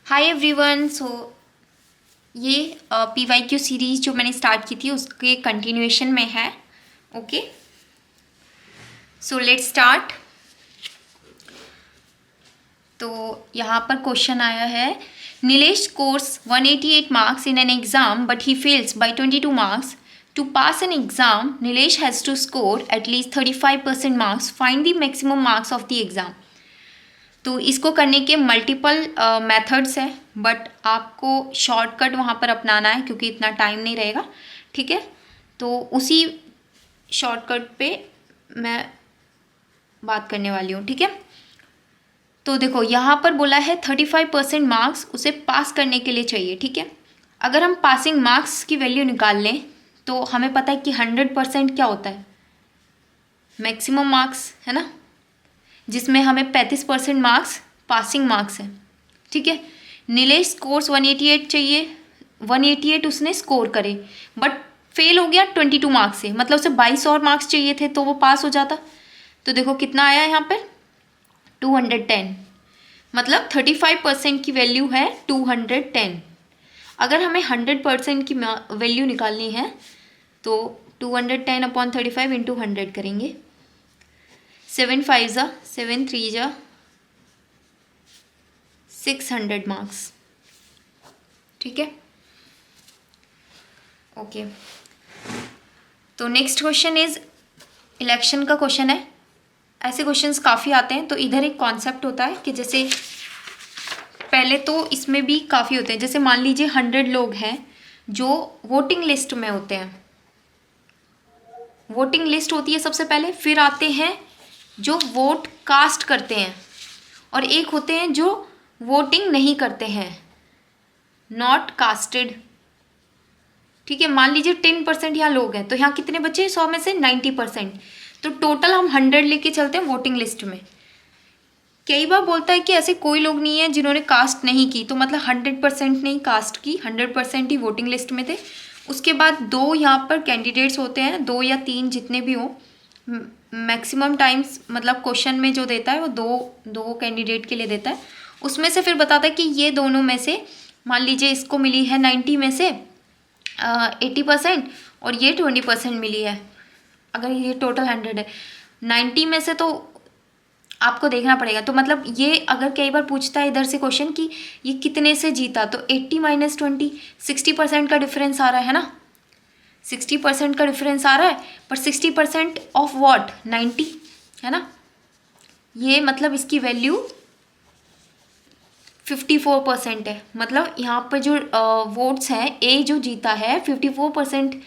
हाय everyone. ये PYQ series जो मैंने स्टार्ट की थी उसके कंटिन्यूएशन में है। Okay, so let's start. तो यहाँ पर क्वेश्चन आया है, Nilesh scores 188 marks in an exam but he fails by 22 marks. To pass an exam Nilesh has to score at least 35% marks. Find the maximum marks of the exam. तो इसको करने के multiple methods हैं, बट आपको शॉर्टकट वहाँ पर अपनाना है क्योंकि इतना टाइम नहीं रहेगा। ठीक है, तो उसी शॉर्टकट पे मैं बात करने वाली हूँ। ठीक है, तो देखो यहाँ पर बोला है 35% मार्क्स उसे पास करने के लिए चाहिए। ठीक है, अगर हम पासिंग मार्क्स की वैल्यू निकाल लें तो हमें पता है कि 100% क्या होता है, मैक्सिमम मार्क्स है ना, जिसमें हमें 35% मार्क्स पासिंग मार्क्स हैं। ठीक है, नीलेश स्कोर्स 188 चाहिए, 188 उसने स्कोर करे बट फेल हो गया 22 मार्क्स से, मतलब उसे 22 और मार्क्स चाहिए थे तो वो पास हो जाता। तो देखो कितना आया यहाँ पे 210, मतलब 35% की वैल्यू है 210। अगर हमें 100% की वैल्यू निकालनी है तो 210 अपॉन 35 इंटू 100 करेंगे। 7 5 जा 7 3 जा 600 मार्क्स। ठीक है, ओके। तो नेक्स्ट क्वेश्चन इज इलेक्शन का क्वेश्चन है। ऐसे क्वेश्चंस काफ़ी आते हैं। तो इधर एक कॉन्सेप्ट होता है कि जैसे पहले तो इसमें भी काफ़ी होते हैं, जैसे मान लीजिए 100 लोग हैं जो वोटिंग लिस्ट में होते हैं। वोटिंग लिस्ट होती है सबसे पहले, फिर आते हैं जो वोट कास्ट करते हैं, और एक होते हैं जो वोटिंग नहीं करते हैं, नॉट कास्टेड। ठीक है, मान लीजिए 10% यहाँ लोग हैं, तो यहाँ कितने बचे 100 में से 90%। तो टोटल हम 100 लेके चलते हैं वोटिंग लिस्ट में। कई बार बोलता है कि ऐसे कोई लोग नहीं है जिन्होंने कास्ट नहीं की, तो मतलब 100% नहीं कास्ट की, 100% ही वोटिंग लिस्ट में थे। उसके बाद दो यहाँ पर कैंडिडेट्स होते हैं, 2 या 3 जितने भी हो, मैक्सिमम टाइम्स मतलब क्वेश्चन में जो देता है वो दो कैंडिडेट के लिए देता है। उसमें से फिर बताता है कि ये दोनों में से मान लीजिए इसको मिली है 90 में से 80% और ये 20% मिली है। अगर ये टोटल 100 है, 90 में से तो आपको देखना पड़ेगा। तो मतलब ये अगर कई बार पूछता है इधर से क्वेश्चन कि ये कितने से जीता, तो 80 माइनस 20 60% का डिफरेंस आ रहा है ना, 60% का डिफरेंस आ रहा है, पर 60% ऑफ वॉट 90 है ना। ये मतलब इसकी वैल्यू 54% है। मतलब यहाँ पर जो वोट्स हैं, ए जो जीता है 54%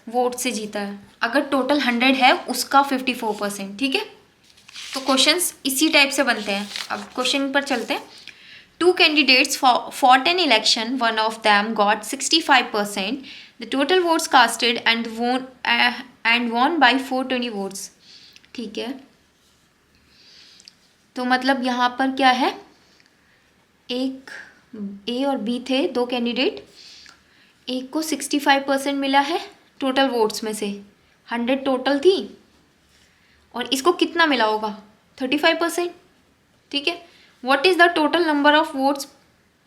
वोट से जीता है। अगर टोटल 100 है उसका 54%। ठीक है, तो क्वेश्चंस इसी टाइप से बनते हैं। अब क्वेश्चन पर चलते हैं। 2 candidates fought an election. One of them got 65% the total votes casted and won by 420 votes. ठीक है, तो मतलब यहाँ पर क्या है, एक ए और बी थे, 2 कैंडिडेट। एक को 65% मिला है टोटल वोट्स में से, 100 टोटल थी, और इसको कितना मिला होगा 35%। ठीक है, what is the total number of votes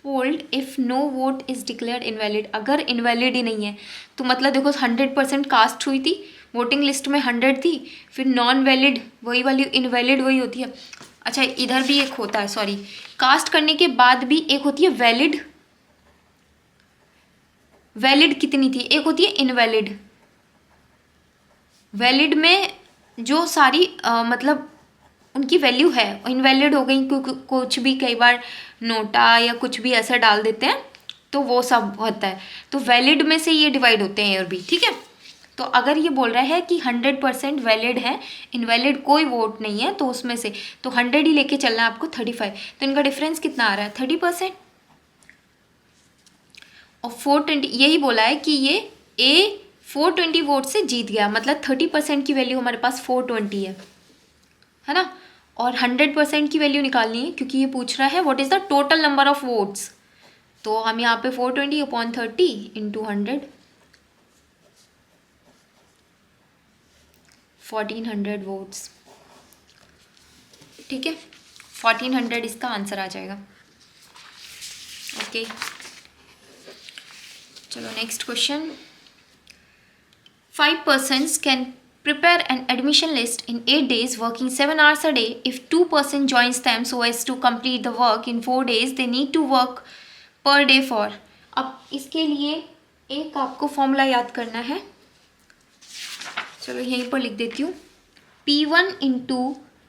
polled if no vote is declared invalid. अगर इनवैलिड ही नहीं है तो मतलब देखो 100% कास्ट हुई थी, वोटिंग लिस्ट में 100 थी, फिर नॉन वैलिड वही वाली, इनवैलिड वही होती है। अच्छा, इधर भी एक होता है, सॉरी, कास्ट करने के बाद भी एक होती है वैलिड। वैलिड कितनी थी, एक होती है इनवैलिड। वैलिड में जो सारी मतलब उनकी वैल्यू है, इनवैलिड हो गई क्योंकि कुछ भी कई बार नोटा या कुछ भी ऐसा डाल देते हैं तो वो सब होता है। तो वैलिड में से ये डिवाइड होते हैं और भी। ठीक है, तो अगर ये बोल रहा है कि 100% वैलिड है, इनवैलिड कोई वोट नहीं है, तो उसमें से तो 100 ही लेके चलना है आपको 35। तो इनका डिफरेंस कितना आ रहा है 30%। और 420 यही बोला है कि ये ए 420 वोट से जीत गया, मतलब 30% की वैल्यू हमारे पास 420 है ना। और 100% की वैल्यू निकालनी है क्योंकि ये पूछ रहा है what is the total number of votes. तो हम यहाँ पे 420 अपॉन 30 इंटू 100, 1400 वोट्स। ठीक है, 1400 इसका आंसर आ जाएगा। ओके, चलो next question. 5 persons can prepare an admission list in 8 days working 7 hours a day. If 2% joins them so as to complete the work in 4 days, they need to work per day for. अब इसके लिए एक आपको formula याद करना है. चलो यहीं पर लिख देती हूँ. P1 into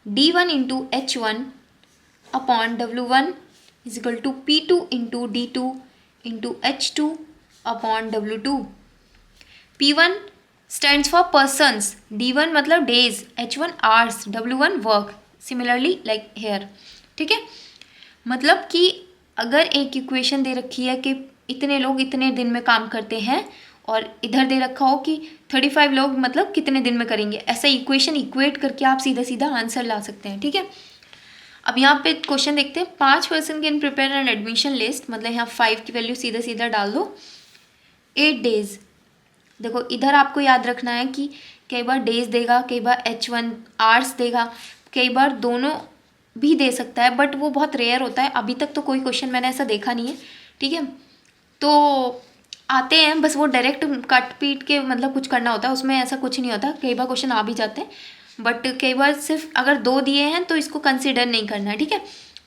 D1 into H1 upon W1 is equal to P2 into D2 into H2 upon W2. P1 stands for persons, D1 मतलब days, H1 hours, W1 work. Similarly like here. ठीक है, मतलब कि अगर एक इक्वेशन दे रखी है कि इतने लोग इतने दिन में काम करते हैं और इधर दे रखा हो कि 35 लोग मतलब कितने दिन में करेंगे, ऐसा इक्वेशन इक्वेट करके आप सीधा सीधा आंसर ला सकते हैं. ठीक है, अब यहाँ पे क्वेश्चन देखते हैं. 5 person can prepare an admission list, मतलब यहाँ 5 की वैल्यू सीधा सीधा डाल दो. 8 days, देखो इधर आपको याद रखना है कि कई बार डेज देगा, कई बार H1 आवर्स देगा, कई बार दोनों भी दे सकता है, बट वो बहुत रेयर होता है. अभी तक तो कोई क्वेश्चन मैंने ऐसा देखा नहीं है. ठीक है, तो आते हैं बस वो डायरेक्ट कट पीट के मतलब कुछ करना होता है, उसमें ऐसा कुछ नहीं होता. कई बार क्वेश्चन आ भी जाते हैं, बट कई बार सिर्फ अगर 2 दिए हैं तो इसको कंसिडर नहीं करना है. ठीक है,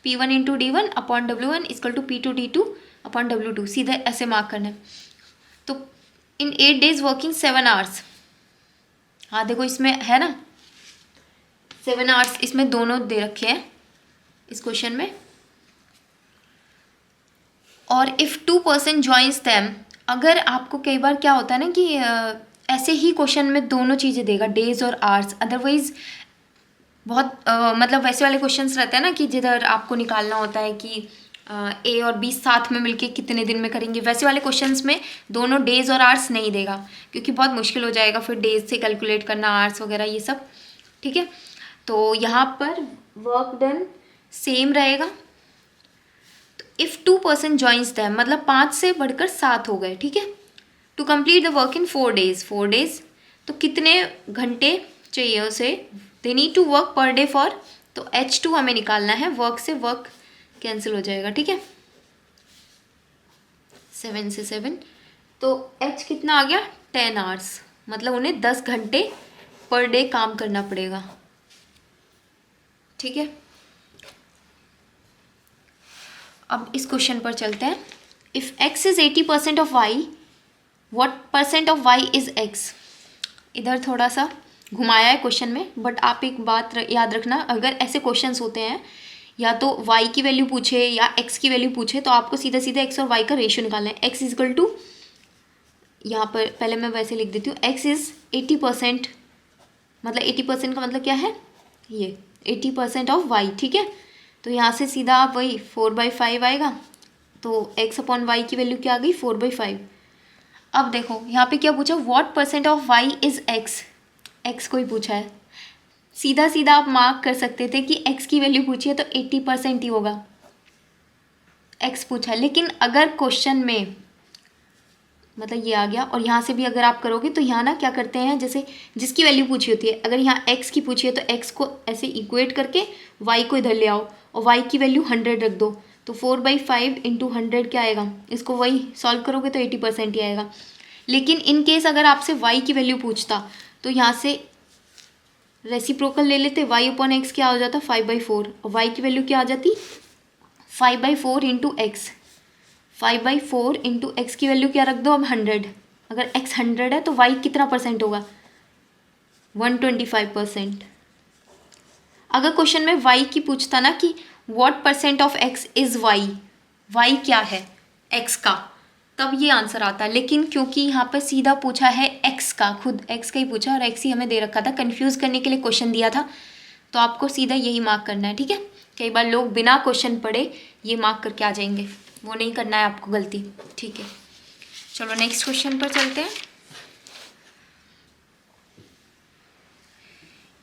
P1 into D1 upon W1 equal to P2 D2 upon W2, सीधे ऐसे मार्क करना है. तो इन 8 days वर्किंग 7 hours. हाँ देखो इसमें है ना 7 hours, इसमें दोनों दे रखे हैं इस क्वेश्चन में. और इफ़ 2% ज्वाइंस दैम, अगर आपको कई बार क्या होता है ना कि ऐसे ही क्वेश्चन में दोनों चीज़ें देगा, डेज और आवर्स. अदरवाइज बहुत मतलब वैसे वाले क्वेश्चंस रहते हैं ना कि जिधर आपको निकालना होता है कि ए और बी साथ में मिलके कितने दिन में करेंगे, वैसे वाले क्वेश्चंस में दोनों डेज और आवर्स नहीं देगा, क्योंकि बहुत मुश्किल हो जाएगा फिर डेज से कैलकुलेट करना आवर्स वगैरह ये सब. ठीक है, तो यहाँ पर वर्क डन सेम रहेगा. तो इफ़ 2% ज्वाइंस दैम, मतलब 5 से बढ़कर 7 हो गए. ठीक है, to complete the work in 4 days. 4 days तो कितने घंटे चाहिए उसे, they need to work per day for, तो H2 हमें निकालना है. वर्क से वर्क कैंसिल हो जाएगा. ठीक है, 7 से 7, तो H कितना आ गया 10 hours, मतलब उन्हें 10 घंटे पर डे काम करना पड़ेगा. ठीक है, अब इस क्वेश्चन पर चलते हैं. If X is 80% of Y, what percent of Y is X. इधर थोड़ा सा घुमाया है क्वेश्चन में, बट आप एक बात याद रखना, अगर ऐसे क्वेश्चंस होते हैं या तो y की वैल्यू पूछे या x की वैल्यू पूछे, तो आपको सीधा सीधा x और y का रेशियो निकालना है. x इज इक्वल टू, यहाँ पर पहले मैं वैसे लिख देती हूँ, x इज़ 80%, मतलब 80% का मतलब क्या है, ये 80% ऑफ y. ठीक है, तो यहाँ से सीधा आप वही 4/5 आएगा, तो x अपॉन वाई की वैल्यू क्या आ गई 4/5. अब देखो यहाँ पे क्या पूछा, what percent of y is x. x को ही पूछा है, सीधा सीधा आप मार्क कर सकते थे कि x की वैल्यू पूछी है तो 80% ही होगा, x पूछा. लेकिन अगर क्वेश्चन में मतलब ये आ गया, और यहाँ से भी अगर आप करोगे तो यहाँ ना क्या करते हैं, जैसे जिसकी वैल्यू पूछी होती है, अगर यहाँ x की पूछी है तो x को ऐसे इक्वेट करके y को इधर ले आओ और y की वैल्यू 100 रख दो, तो 4/5 इंटू 100 क्या आएगा, इसको वही सॉल्व करोगे तो 80% ही आएगा. लेकिन इन केस अगर आपसे y की वैल्यू पूछता तो यहाँ से रेसिप्रोकल ले लेते, y अपॉन एक्स क्या हो जाता 5/4, और y की वैल्यू क्या आ जाती 5/4 इंटू एक्स. 5/4 इंटू एक्स की वैल्यू क्या रख दो अब 100. अगर x 100 है तो y कितना परसेंट होगा 125%. अगर क्वेश्चन में y की पूछता ना कि what percent of x is y, y क्या है x का, तब ये आंसर आता है. लेकिन क्योंकि यहाँ पर सीधा पूछा है x का, खुद x का ही पूछा और x ही हमें दे रखा था, कंफ्यूज करने के लिए क्वेश्चन दिया था, तो आपको सीधा यही मार्क करना है. ठीक है, कई बार लोग बिना क्वेश्चन पढ़े ये मार्क करके आ जाएंगे, वो नहीं करना है आपको गलती. ठीक है, चलो नेक्स्ट क्वेश्चन पर चलते हैं.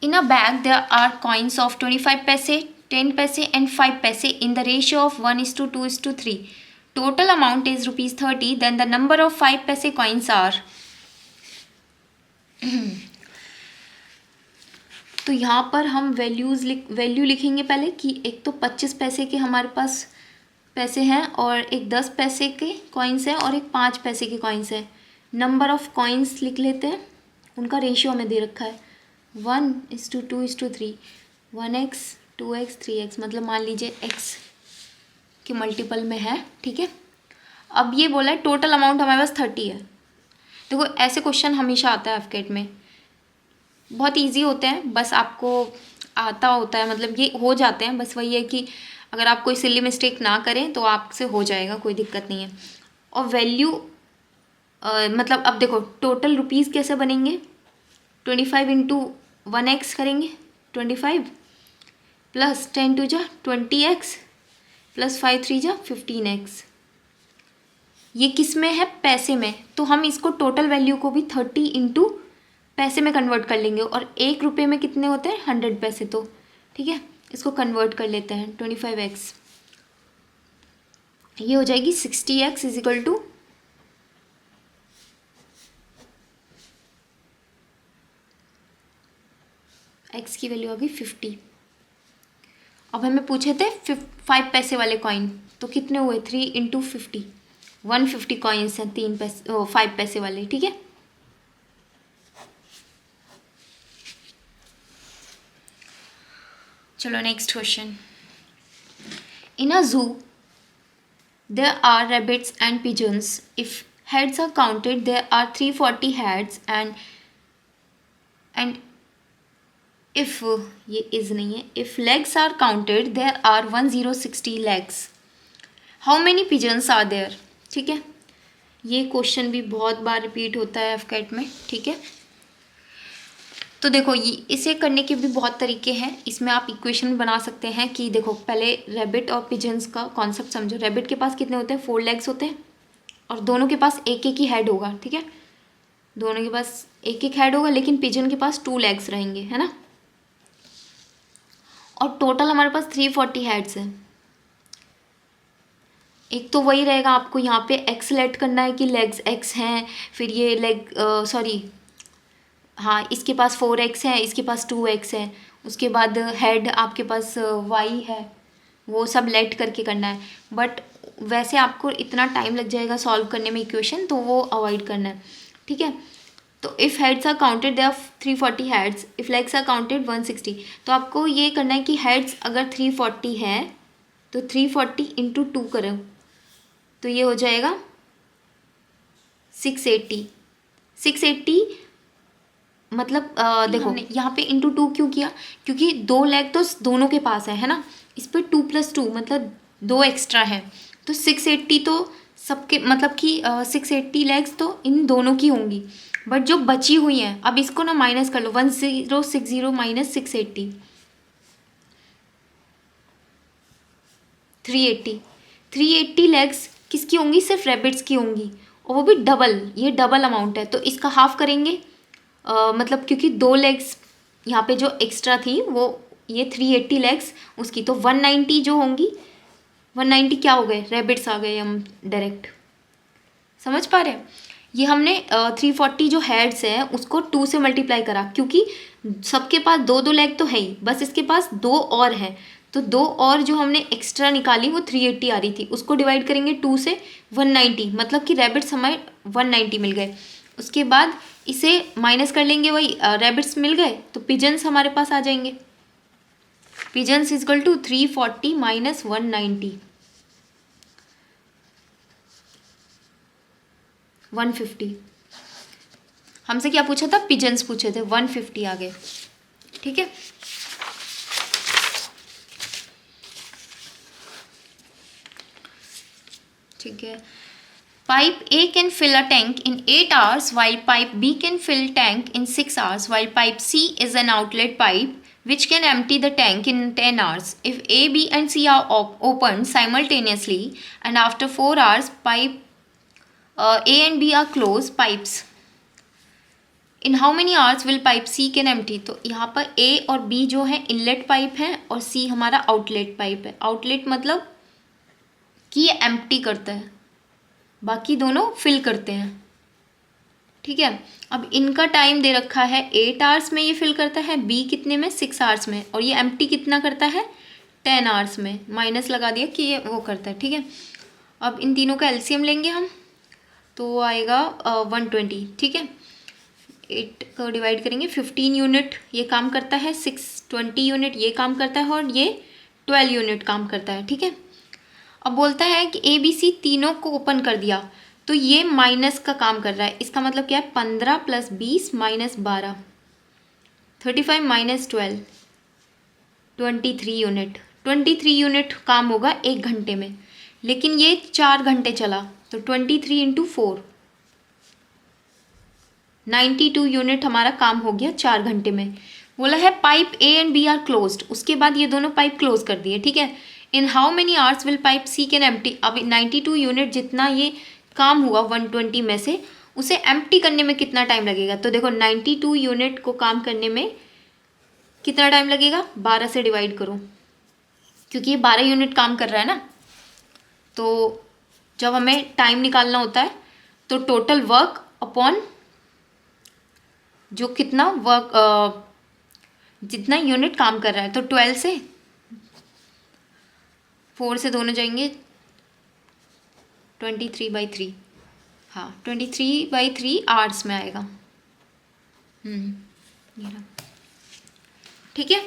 In a bag there are coins of 25 paise, 10 paise and 5 paise in the ratio of 1:2:3. Total amount is ₹30. Then the number of 5 paise coins are. तो यहाँ पर हम वैल्यू लिखेंगे पहले कि एक तो 25 पैसे के हमारे पास पैसे हैं और एक 10 पैसे के कॉइन्स हैं और एक 5 पैसे के कॉइन्स हैं। नंबर ऑफ कॉइन्स लिख लेते हैं, उनका रेशियो हमें दे रखा है 1:2:3, 1x 2x 3x, मतलब मान लीजिए x के मल्टीपल में है। ठीक है, अब ये बोला है टोटल अमाउंट हमारे पास 30 है। देखो ऐसे क्वेश्चन हमेशा आता है एफकेट में, बहुत इजी होते हैं, बस आपको आता होता है, मतलब ये हो जाते हैं। बस वही है कि अगर आप कोई सिली मिस्टेक ना करें तो आपसे हो जाएगा, कोई दिक्कत नहीं है। और वैल्यू मतलब अब देखो टोटल रुपीज़ कैसे बनेंगे, 25 इंटू 1x करेंगे, 25 प्लस 10 2 जा 20x प्लस 5 3 जा 15x। ये किस में है, पैसे में, तो हम इसको टोटल वैल्यू को भी 30 इंटू पैसे में कन्वर्ट कर लेंगे। और 1 रुपये में कितने होते हैं, 100 पैसे। तो ठीक है, इसको कन्वर्ट कर लेते हैं 25x, ये हो जाएगी 60x इजिकल टू x की वैल्यू आ गई 50। अब हमें पूछे थे 5 पैसे वाले कॉइन, तो कितने हुए 3 इंटू 50, 150 कॉइन्स हैं 5 पैसे वाले। ठीक है, चलो नेक्स्ट क्वेश्चन। इन अ जू there are rabbits and pigeons. If heads are counted, there are 340 heads and if ये is नहीं है, if legs are counted, there are 1060 legs. How many pigeons are there? ठीक है, ये क्वेश्चन भी बहुत बार रिपीट होता है एफकेट में। ठीक है, तो देखो ये इसे करने के भी बहुत तरीके हैं। इसमें आप इक्वेशन बना सकते हैं कि देखो पहले रैबिट और पिजन्स का कॉन्सेप्ट समझो। रैबिट के पास कितने होते हैं, 4 लेग्स होते हैं और दोनों के पास एक एक ही हेड होगा। ठीक है, दोनों के पास एक एक हेड होगा, लेकिन पिजन के पास 2 लेग्स रहेंगे, है ना। और टोटल हमारे पास 340 हेड्स हैं। एक तो वही रहेगा, आपको यहाँ पे एक्स सेलेक्ट करना है कि लेग्स एक्स हैं, फिर ये लेग सॉरी हाँ इसके पास 4x है, इसके पास 2x है, उसके बाद हेड आपके पास y है, वो सब लेट करके करना है। बट वैसे आपको इतना टाइम लग जाएगा सॉल्व करने में इक्वेशन, तो वो अवॉइड करना है। ठीक है, तो if heads are counted they are 340 heads, if legs are counted 160। तो आपको ये करना है कि हेड्स अगर 340 है तो 340 इंटू 2 करो, तो ये हो जाएगा 680। 680 मतलब देखो यहाँ पे इंटू 2 क्यों किया, क्योंकि 2 लेग तो दोनों के पास है ना। इस पर 2 + 2 मतलब 2 एक्स्ट्रा है, तो 680 तो सबके मतलब कि 680 लेग्स तो इन दोनों की होंगी। बट जो बची हुई हैं, अब इसको ना माइनस कर लो, 1060 माइनस 680 380 लेग्स किसकी होंगी, सिर्फ रैबिट्स की होंगी, और वो भी डबल, ये डबल अमाउंट है। तो इसका हाफ करेंगे, मतलब क्योंकि 2 लेग्स यहाँ पे जो एक्स्ट्रा थी वो ये 380 लेग्स उसकी, तो 190 जो होंगी, 190 क्या हो गए, रैबिट्स आ गए। हम डायरेक्ट समझ पा रहे हैं। ये हमने 340 जो हेड्स हैं उसको 2 से मल्टीप्लाई करा, क्योंकि सबके पास 2 लेग तो है ही, बस इसके पास 2 और है, तो 2 और जो हमने एक्स्ट्रा निकाली वो 380 आ रही थी, उसको डिवाइड करेंगे 2 से 190, मतलब कि रैबिट्स हमें 190 मिल गए। उसके बाद इसे माइनस कर लेंगे, वही रैबिट्स मिल गए, तो पिजन्स हमारे पास आ जाएंगे। Pigeons equal to 340 minus 190, 150। हमसे क्या पूछा था, पिजन्स पूछे थे, 150 आ गए। ठीक है, ठीक है। Pipe A can fill a tank in 8 hours while pipe B can fill tank in 6 hours, while pipe C is an outlet pipe which can empty the tank in 10 hours. If A, B and C are opened simultaneously and after 4 hours pipe A and B are closed pipes, in how many hours will pipe C can empty? तो यहाँ पर A और B जो है inlet pipe है और C हमारा outlet pipe है। आउटलेट मतलब कि ये एम्प्टी करता है, बाकी दोनों फिल करते हैं। ठीक है, अब इनका टाइम दे रखा है 8 आवर्स में ये फिल करता है, बी कितने में, 6 आवर्स में, और ये एम्प्टी कितना करता है, 10 आवर्स में, माइनस लगा दिया कि ये वो करता है, ठीक है। अब इन तीनों का एलसीएम लेंगे हम, तो आएगा 120, ठीक है। 8 को डिवाइड करेंगे, 15 यूनिट ये काम करता है, 620 यूनिट ये काम करता है, और ये 12 यूनिट काम करता है, ठीक है। अब बोलता है कि ABC तीनों को ओपन कर दिया, तो ये माइनस का काम कर रहा है। इसका मतलब क्या है, 15 + 20 - 12, 35 - 12, 23 यूनिट। 23 यूनिट काम होगा 1 घंटे में, लेकिन ये 4 घंटे चला, तो 23 × 4, 92 यूनिट हमारा काम हो गया 4 घंटे में। बोला है pipe A and B are closed, उसके बाद ये दोनों पाइप क्लोज कर दिए, ठीक है। In how many hours will pipe C can empty. अब 92 यूनिट जितना ये काम हुआ 120 में से, उसे एम्प्टी करने में कितना टाइम लगेगा। तो देखो 92 यूनिट को काम करने में कितना टाइम लगेगा, 12 से डिवाइड करो, क्योंकि ये 12 यूनिट काम कर रहा है ना। तो जब हमें टाइम निकालना होता है तो टोटल वर्क अपॉन जो कितना वर्क जितना यूनिट काम कर रहा है, तो 12 से 4 से दोनों जाएंगे, 23/3, हाँ 23/3 आवर्स में आएगा। ठीक है।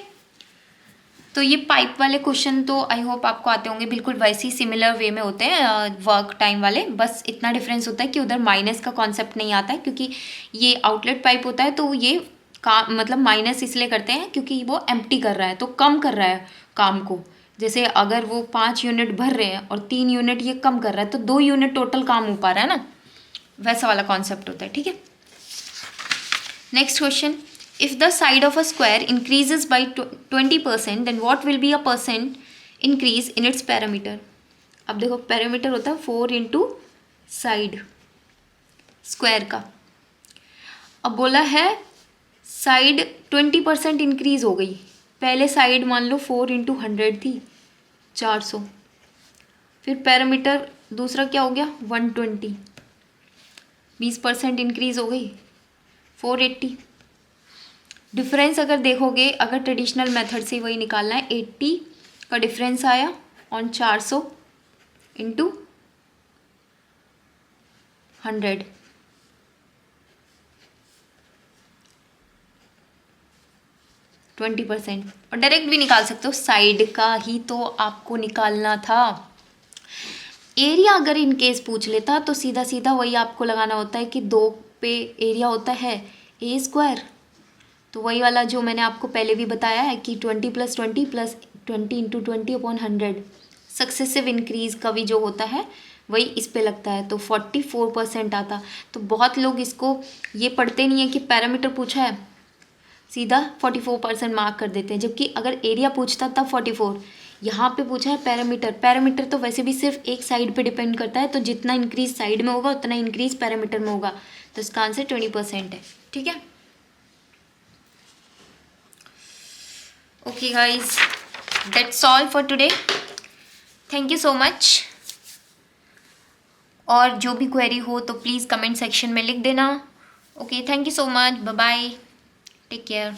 तो ये पाइप वाले क्वेश्चन तो आई होप आपको आते होंगे, बिल्कुल वैसे ही सिमिलर वे में होते हैं वर्क टाइम वाले, बस इतना डिफरेंस होता है कि उधर माइनस का कॉन्सेप्ट नहीं आता है, क्योंकि ये आउटलेट पाइप होता है, तो ये काम मतलब माइनस इसलिए करते हैं क्योंकि वो एम्प्टी कर रहा है, तो कम कर रहा है काम को। जैसे अगर वो 5 यूनिट भर रहे हैं और 3 यूनिट ये कम कर रहा है, तो 2 यूनिट टोटल काम हो पा रहा है ना, वैसा वाला कॉन्सेप्ट होता है, ठीक है। Next question, if the side of a square increases by 20%, then what will be a percent increase in its perimeter। अब देखो पैरामीटर होता है 4 × साइड स्क्वायर का। अब बोला है साइड 20% इंक्रीज हो गई, पहले साइड मान लो 4 × 100 थी, 400, फिर पैरामीटर दूसरा क्या हो गया 120, 20% इंक्रीज हो गई 480। डिफरेंस अगर देखोगे, अगर ट्रेडिशनल मेथड से वही निकालना है, 80 का डिफरेंस आया ऑन 400 × 100, %20। और डायरेक्ट भी निकाल सकते हो, साइड का ही तो आपको निकालना था। एरिया अगर इन केस पूछ लेता तो सीधा सीधा वही आपको लगाना होता है कि 2 पे एरिया होता है A², तो वही वाला जो मैंने आपको पहले भी बताया है कि 20 + 20 + 20 × 20/100 सक्सेसिव इंक्रीज का भी जो होता है वही इस पे लगता है, तो 44% आता। तो बहुत लोग इसको ये पढ़ते नहीं है कि पैरामीटर पूछा है सीधा 44% मार्क कर देते हैं, जबकि अगर एरिया पूछता तब 44, यहाँ पे पूछा है पैरामीटर। पैरामीटर तो वैसे भी सिर्फ एक साइड पे डिपेंड करता है, तो जितना इंक्रीज साइड में होगा उतना इंक्रीज पैरामीटर में होगा, तो इसका आंसर 20% है, ठीक है। Okay guys, that's all for today, thank you so much. और जो भी क्वेरी हो तो प्लीज़ कमेंट सेक्शन में लिख देना। Okay, thank you so much, bye bye, take care.